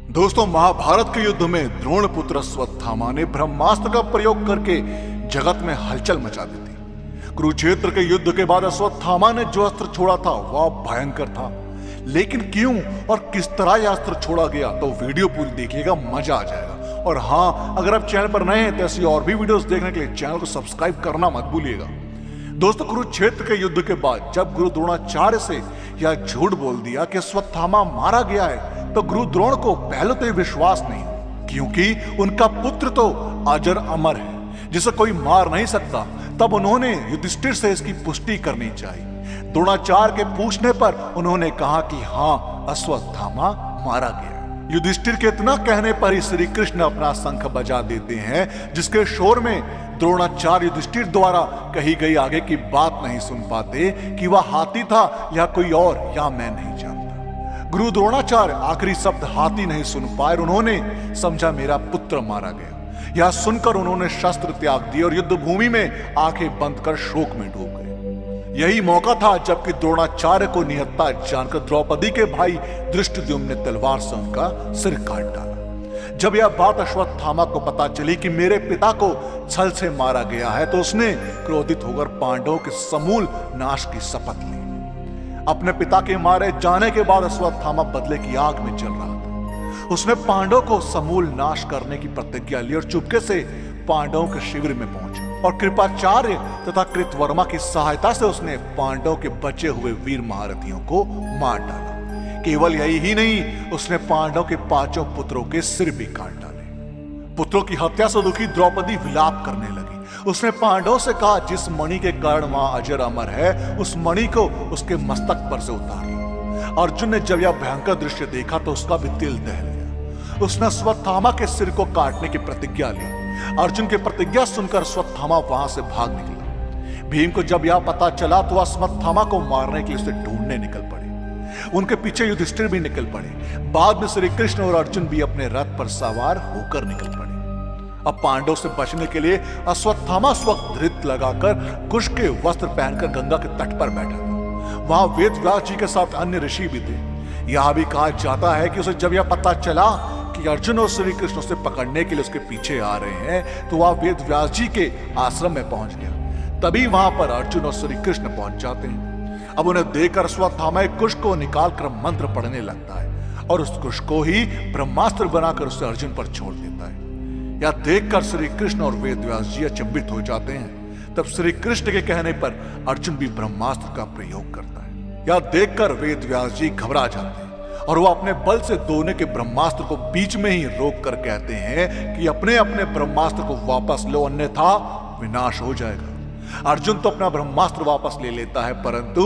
दोस्तों, महाभारत के युद्ध में द्रोण पुत्र अश्वत्थामा ने ब्रह्मास्त्र का प्रयोग करके जगत में हलचल मचा दी थी। कुरुक्षेत्र के युद्ध के बाद अश्वत्थामा ने जो अस्त्र छोड़ा था वह भयंकर था, लेकिन क्यों और किस तरह यह अस्त्र छोड़ा गया तो वीडियो पूरी देखिएगा, मजा आ जाएगा। और हाँ, अगर आप चैनल पर नए हैं तो ऐसी और भी वीडियोस देखने के लिए चैनल को सब्सक्राइब करना मत भूलिएगा। दोस्तों, कुरुक्षेत्र के युद्ध के बाद जब गुरु द्रोणाचार्य से यह झूठ बोल दिया कि अश्वत्थामा मारा गया है, तो गुरु द्रोण को पहले तो विश्वास नहीं, क्योंकि उनका पुत्र तो अजर अमर है जिसे कोई मार नहीं सकता। तब उन्होंने युधिष्ठिर से इसकी पुष्टि करनी चाहिए। द्रोणाचार्य के पूछने पर उन्होंने कहा कि हाँ, अश्वत्थामा मारा गया। युधिष्ठिर के इतना कहने पर ही श्री कृष्ण अपना शंख बजा देते हैं, जिसके शोर में द्रोणाचार्य युधिष्ठिर द्वारा कही गई आगे की बात नहीं सुन पाते कि वह हाथी था या कोई और, या मैं नहीं जानता। गुरु द्रोणाचार्य आखिरी शब्द हाथी नहीं सुन पाए। उन्होंने समझा मेरा पुत्र मारा गया। यह सुनकर उन्होंने शस्त्र त्याग दिए और युद्ध भूमि में आंखें बंद कर शोक में डूब गए। यही मौका था जबकि द्रोणाचार्य को निहत्था जानकर द्रौपदी के भाई धृष्टद्युम्न ने तलवार से उनका सिर काट डाला। जब यह बात अश्वत्थामा को पता चली कि मेरे पिता को छल से मारा गया है, तो उसने क्रोधित होकर पांडवों के समूल नाश की शपथ ली। अपने पिता के मारे जाने के बाद अश्वत्थामा बदले की आग में जल रहा था। उसने पांडवों को समूल नाश करने की प्रतिज्ञा ली और चुपके से पांडवों के शिविर में पहुंचा और कृपाचार्य तथा कृतवर्मा की सहायता से उसने पांडवों के बचे हुए वीर महारथियों को मार डाला। केवल यही ही नहीं, उसने पांडवों के 5 पुत्रों के सिर भी काट डाले। पुत्रों की हत्या से दुखी द्रौपदी विलाप करने लगी। उसने पांडवों से कहा, जिस मणि के कारण वहां अजर अमर है, उस मणि को उसके मस्तक पर से उतार लो। अर्जुन ने जब यह भयंकर दृश्य देखा तो उसका भी दिल दहल गया। उसने अश्वत्थामा के सिर को काटने की प्रतिज्ञा ली। अर्जुन की प्रतिज्ञा सुनकर अश्वत्थामा वहां से भाग निकला। भीम को जब यह पता चला तो अश्वत्थामा को मारने के लिए उसे ढूंढने निकल पड़े। उनके पीछे युधिष्ठिर भी निकल पड़े। बाद में श्री कृष्ण और अर्जुन भी अपने रथ पर सवार होकर निकल पड़े। अब पांडव से बचने के लिए अश्वत्थामा उस वक्त धृत लगाकर कुश के वस्त्र पहनकर गंगा के तट पर बैठा था। वहां वेदव्यास जी के साथ अन्य ऋषि भी थे। यह भी कहा जाता है कि उसे जब यह पता चला कि अर्जुन और श्री कृष्ण उसे पकड़ने के लिए उसके पीछे आ रहे हैं, तो वह वेदव्यास जी के आश्रम में पहुंच गया। तभी वहां पर अर्जुन और श्री कृष्ण पहुंच जाते हैं। अब उन्हें देखकर अश्वत्थामा एक कुश को निकालकर मंत्र पढ़ने लगता है और उस कुश को ही ब्रह्मास्त्र बनाकर उसे अर्जुन पर छोड़ देता है। यह देखकर श्री कृष्ण और वेदव्यास जी अचंभित हो जाते हैं। तब श्री कृष्ण के कहने पर अर्जुन भी ब्रह्मास्त्र का प्रयोग करता है। यह देखकर वेदव्यास जी घबरा जाते हैं और वह अपने बल से दोनों के ब्रह्मास्त्र को बीच में ही रोक कर कहते हैं कि अपने अपने ब्रह्मास्त्र को वापस लो, अन्यथा विनाश हो जाएगा। अर्जुन तो अपना ब्रह्मास्त्र वापस ले लेता है, परंतु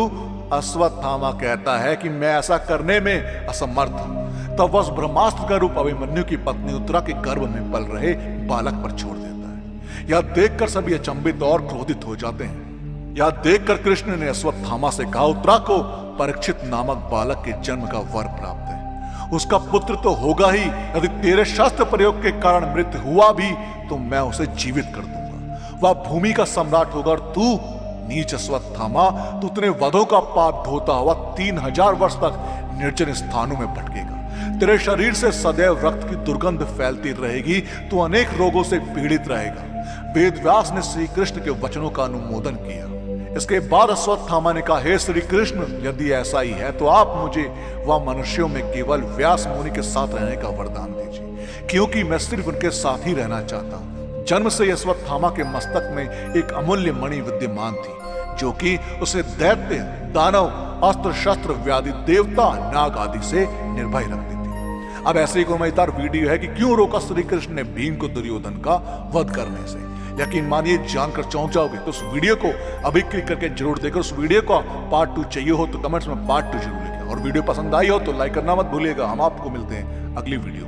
अश्वत्थामा कहता है कि मैं ऐसा करने में असमर्थ हूं। तब वह ब्रह्मास्त्र का रूप अभिमन्यु की पत्नी उत्तरा के गर्भ में पल रहे बालक पर छोड़ देता है। यह देखकर सभी अचंभित और क्रोधित हो जाते हैं। यह देखकर कृष्ण ने अश्वत्थामा से कहा, उत्तरा को परीक्षित नामक बालक के जन्म का वर प्राप्त है। उसका पुत्र तो होगा ही, यदि तेरे शस्त्र प्रयोग के कारण मृत्यु हुआ भी तो मैं उसे जीवित कर दूंगा। वह भूमि का सम्राट होगा और तू नीच अश्वत्थामा, तू उतने वधों का पाप ढोता हुआ 3000 वर्ष तक निर्जन स्थानों में भटकेगा। तेरे शरीर से सदैव रक्त की दुर्गंध फैलती रहेगी, तू अनेक रोगों से पीड़ित रहेगा। वेदव्यास ने श्री कृष्ण के वचनों का अनुमोदन किया। इसके बाद अश्वत्थामा ने कहा, हे श्री कृष्ण, यदि ऐसा ही है तो आप मुझे वह मनुष्यों में केवल व्यास मुनि के साथ रहने का वरदान दीजिए, क्योंकि मैं सिर्फ उनके साथ ही रहना चाहता हूं। जन्म से अश्वत्थामा के मस्तक में एक अमूल्य मणि विद्यमान थी, जो कि उसे दैत्य, दानव, अस्त्र शस्त्र व्याधि, देवता, नाग आदि से निर्भय रखती थी। अब ऐसे ही मजेदार वीडियो है कि क्यों रोका श्री कृष्ण ने भीम को दुर्योधन का वध करने से। यकीन मानिए, जानकर चौंक जाओगे। तो उस वीडियो को अभी क्लिक करके जरूर देखो। उस वीडियो का पार्ट 2 चाहिए हो तो कमेंट्स में पार्ट 2 जरूर लिखें और वीडियो पसंद आई हो तो लाइक करना मत भूलिएगा। हम आपको मिलते हैं अगली वीडियो।